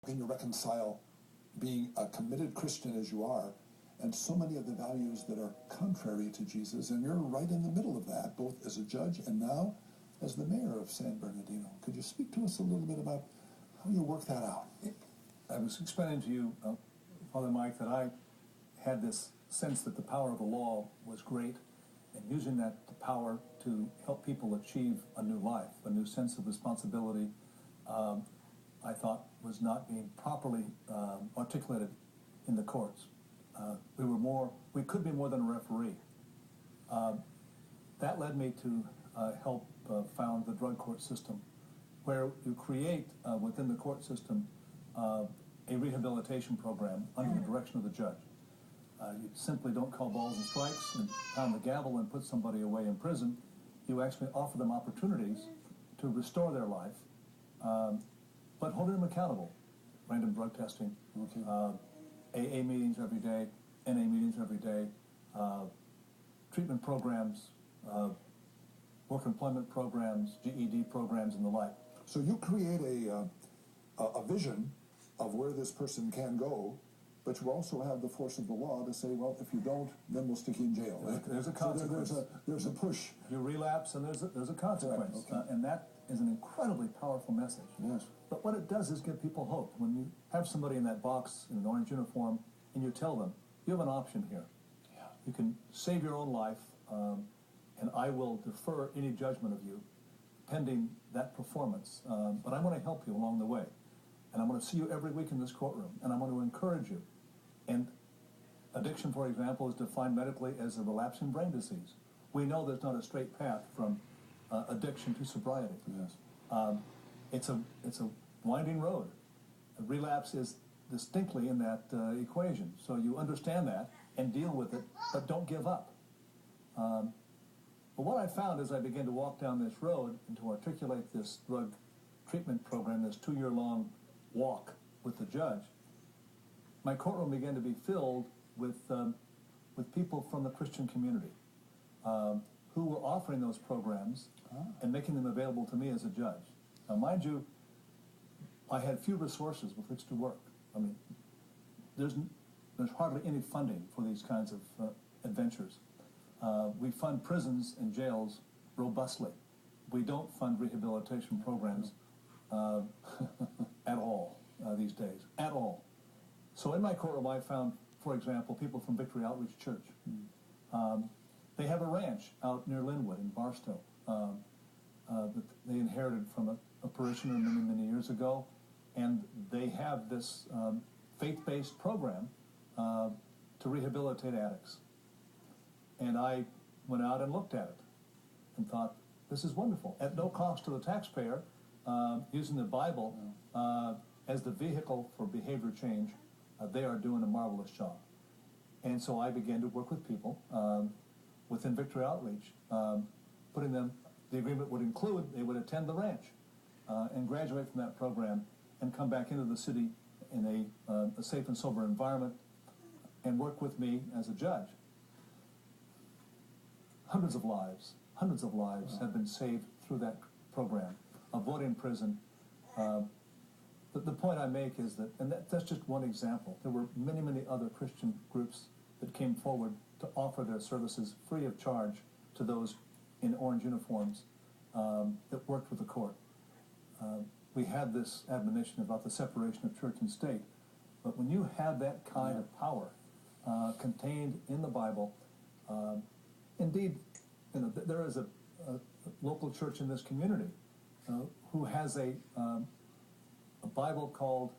can you reconcile being a committed Christian as you are and so many of the values that are contrary to Jesus, and you're right in the middle of that, both as a judge and now as the mayor of San Bernardino. Could you speak to us a little bit about how you work that out? I was explaining to you, Father Mike, that I had this sense that the power of the law was great, and using that power to help people achieve a new life, a new sense of responsibility, I thought was not being properly articulated in the courts. We could be more than a referee. That led me to help found the drug court system, where you create within the court system a rehabilitation program under the direction of the judge. You simply don't call balls and strikes and pound the gavel and put somebody away in prison. You actually offer them opportunities to restore their life, but holding them accountable. Random drug testing, AA meetings every day, NA meetings every day, treatment programs, work employment programs, GED programs, and the like. So you create a vision of where this person can go, but you also have the force of the law to say, well, if you don't, then we'll stick you in jail. There's a consequence. So there's a push. You relapse, and there's a consequence. Right, okay. And that is an incredibly powerful message. Yes. But what it does is give people hope. When you have somebody in that box in an orange uniform, and you tell them, you have an option here. Yeah. You can save your own life, and I will defer any judgment of you pending that performance. But I'm going to help you along the way. And I'm going to see you every week in this courtroom, and I'm going to encourage you. And addiction, for example, is defined medically as a relapsing brain disease. We know there's not a straight path from addiction to sobriety. Yes. It's a winding road. A relapse is distinctly in that equation. So you understand that and deal with it, but don't give up. But what I found as I began to walk down this road and to articulate this drug treatment program, this 2-year-long walk with the judge, my courtroom began to be filled with people from the Christian community who were offering those programs and making them available to me as a judge. Now, mind you, I had few resources with which to work. I mean, there's hardly any funding for these kinds of adventures. We fund prisons and jails robustly. We don't fund rehabilitation programs at all these days, at all. So in my courtroom, I found, for example, people from Victory Outreach Church. They have a ranch out near Linwood in Barstow that they inherited from a parishioner many, many years ago, and they have this faith-based program to rehabilitate addicts. And I went out and looked at it and thought, this is wonderful. At no cost to the taxpayer, using the Bible as the vehicle for behavior change, they are doing a marvelous job. And so I began to work with people within Victory Outreach, putting them, the agreement would include they would attend the ranch and graduate from that program and come back into the city in a safe and sober environment and work with me as a judge. Hundreds of lives have been saved through that program, avoiding prison. The point I make is that, and that's just one example, there were many, many other Christian groups that came forward to offer their services free of charge to those in orange uniforms that worked with the court. We had this admonition about the separation of church and state, but when you have that kind of power contained in the Bible, indeed, you know, there is a local church in this community who has a Bible called,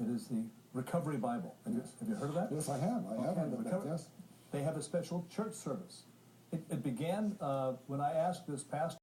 it is the Recovery Bible. Have you heard of that? Yes, I have. I have heard of that, yes. They have a special church service. It began when I asked this pastor